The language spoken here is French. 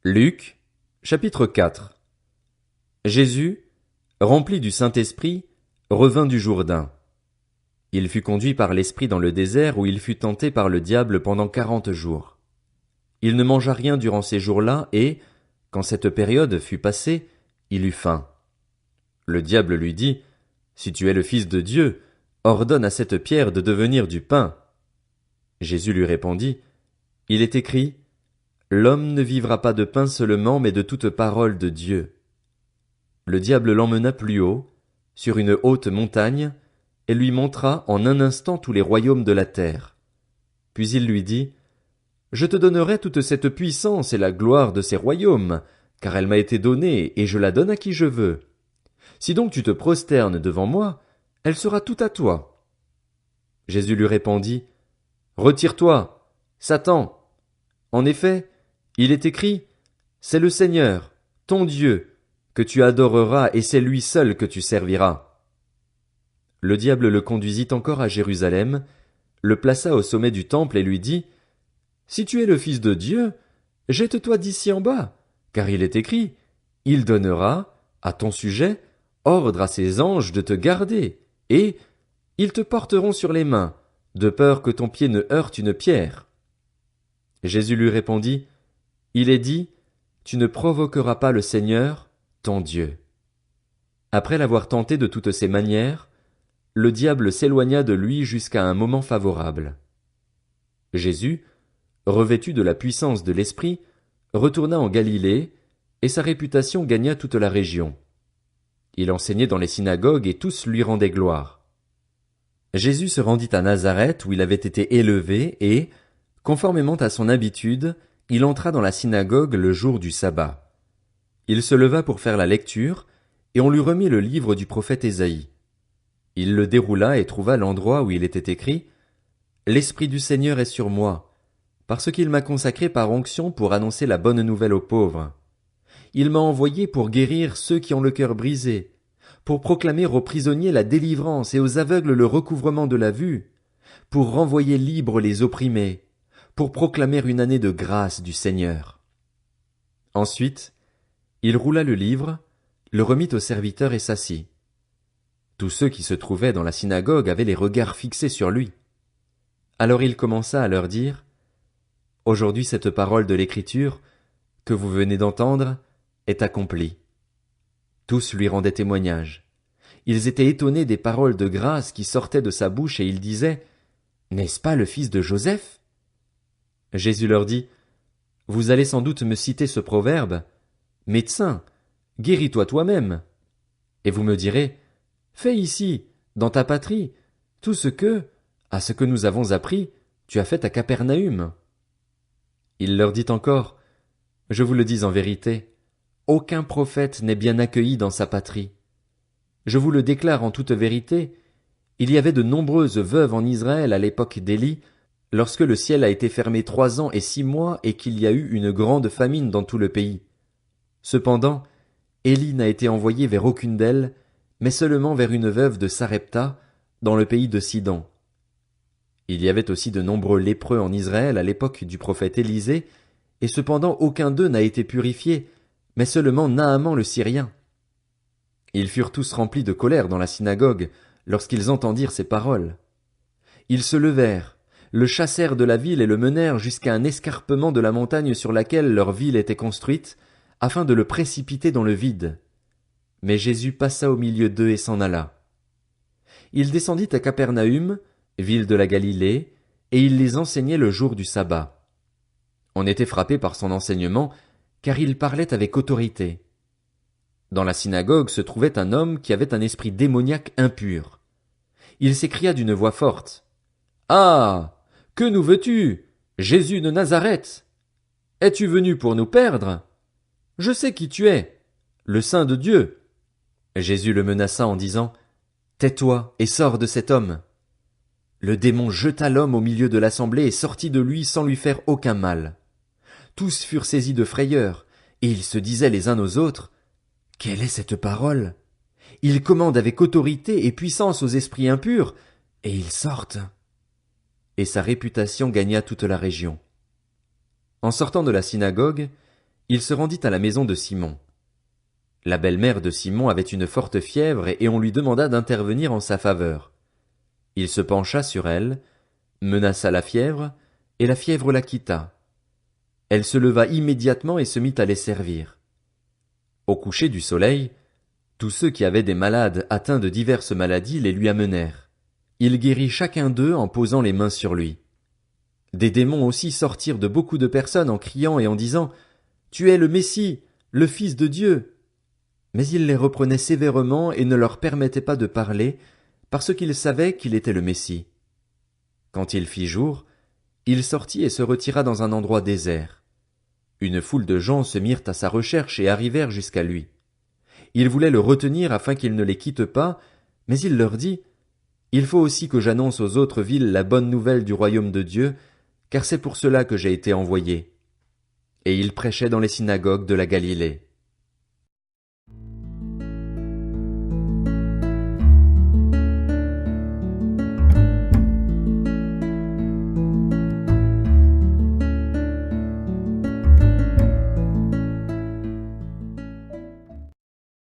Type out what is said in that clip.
Luc, chapitre 4. Jésus, rempli du Saint-Esprit, revint du Jourdain. Il fut conduit par l'Esprit dans le désert où il fut tenté par le diable pendant 40 jours. Il ne mangea rien durant ces jours-là et, quand cette période fut passée, il eut faim. Le diable lui dit, « Si tu es le Fils de Dieu, ordonne à cette pierre de devenir du pain. » Jésus lui répondit, « Il est écrit, l'homme ne vivra pas de pain seulement, mais de toute parole de Dieu. » Le diable l'emmena plus haut, sur une haute montagne, et lui montra en un instant tous les royaumes de la terre. Puis il lui dit, « Je te donnerai toute cette puissance et la gloire de ces royaumes, car elle m'a été donnée, et je la donne à qui je veux. Si donc tu te prosternes devant moi, elle sera toute à toi. » Jésus lui répondit, « Retire-toi, Satan. En effet, il est écrit, c'est le Seigneur, ton Dieu, que tu adoreras et c'est lui seul que tu serviras. » Le diable le conduisit encore à Jérusalem, le plaça au sommet du temple et lui dit, « Si tu es le Fils de Dieu, jette-toi d'ici en bas, car il est écrit, il donnera, à ton sujet, ordre à ses anges de te garder, et ils te porteront sur les mains, de peur que ton pied ne heurte une pierre. » Jésus lui répondit, « Il est dit, tu ne provoqueras pas le Seigneur, ton Dieu. » Après l'avoir tenté de toutes ses manières, le diable s'éloigna de lui jusqu'à un moment favorable. Jésus, revêtu de la puissance de l'Esprit, retourna en Galilée, et sa réputation gagna toute la région. Il enseignait dans les synagogues et tous lui rendaient gloire. Jésus se rendit à Nazareth où il avait été élevé et, conformément à son habitude, il entra dans la synagogue le jour du sabbat. Il se leva pour faire la lecture, et on lui remit le livre du prophète Ésaïe. Il le déroula et trouva l'endroit où il était écrit « L'Esprit du Seigneur est sur moi, parce qu'il m'a consacré par onction pour annoncer la bonne nouvelle aux pauvres. Il m'a envoyé pour guérir ceux qui ont le cœur brisé, pour proclamer aux prisonniers la délivrance et aux aveugles le recouvrement de la vue, pour renvoyer libres les opprimés, pour proclamer une année de grâce du Seigneur. » Ensuite, il roula le livre, le remit au serviteur et s'assit. Tous ceux qui se trouvaient dans la synagogue avaient les regards fixés sur lui. Alors il commença à leur dire, « Aujourd'hui cette parole de l'Écriture, que vous venez d'entendre, est accomplie. » Tous lui rendaient témoignage. Ils étaient étonnés des paroles de grâce qui sortaient de sa bouche et ils disaient, « N'est-ce pas le fils de Joseph? » Jésus leur dit, « Vous allez sans doute me citer ce proverbe, « Médecin, guéris-toi toi-même. » Et vous me direz, « Fais ici, dans ta patrie, tout ce que, à ce que nous avons appris, tu as fait à Capernaüm. » Il leur dit encore, « Je vous le dis en vérité, aucun prophète n'est bien accueilli dans sa patrie. Je vous le déclare en toute vérité, il y avait de nombreuses veuves en Israël à l'époque d'Élie, lorsque le ciel a été fermé 3 ans et 6 mois et qu'il y a eu une grande famine dans tout le pays. Cependant, Élie n'a été envoyé vers aucune d'elles, mais seulement vers une veuve de Sarepta, dans le pays de Sidon. Il y avait aussi de nombreux lépreux en Israël à l'époque du prophète Élisée, et cependant aucun d'eux n'a été purifié, mais seulement Naaman le Syrien. Ils furent tous remplis de colère dans la synagogue, lorsqu'ils entendirent ces paroles. Ils se levèrent, le chassèrent de la ville et le menèrent jusqu'à un escarpement de la montagne sur laquelle leur ville était construite, afin de le précipiter dans le vide. Mais Jésus passa au milieu d'eux et s'en alla. Il descendit à Capernaüm, ville de la Galilée, et il les enseignait le jour du sabbat. On était frappé par son enseignement, car il parlait avec autorité. Dans la synagogue se trouvait un homme qui avait un esprit démoniaque impur. Il s'écria d'une voix forte, « Ah! Que nous veux-tu, Jésus de Nazareth? Es-tu venu pour nous perdre? Je sais qui tu es, le Saint de Dieu. » Jésus le menaça en disant, « Tais-toi et sors de cet homme. » Le démon jeta l'homme au milieu de l'assemblée et sortit de lui sans lui faire aucun mal. Tous furent saisis de frayeur, et ils se disaient les uns aux autres, « Quelle est cette parole? Il commande avec autorité et puissance aux esprits impurs, et ils sortent. » Et sa réputation gagna toute la région. En sortant de la synagogue, il se rendit à la maison de Simon. La belle-mère de Simon avait une forte fièvre et on lui demanda d'intervenir en sa faveur. Il se pencha sur elle, menaça la fièvre, et la fièvre la quitta. Elle se leva immédiatement et se mit à les servir. Au coucher du soleil, tous ceux qui avaient des malades atteints de diverses maladies les lui amenèrent. Il guérit chacun d'eux en posant les mains sur lui. Des démons aussi sortirent de beaucoup de personnes en criant et en disant « Tu es le Messie, le Fils de Dieu !» Mais il les reprenait sévèrement et ne leur permettait pas de parler, parce qu'ils savaient qu'il était le Messie. Quand il fit jour, il sortit et se retira dans un endroit désert. Une foule de gens se mirent à sa recherche et arrivèrent jusqu'à lui. Ils voulaient le retenir afin qu'il ne les quitte pas, mais il leur dit « Il faut aussi que j'annonce aux autres villes la bonne nouvelle du royaume de Dieu, car c'est pour cela que j'ai été envoyé. » Et il prêchait dans les synagogues de la Galilée.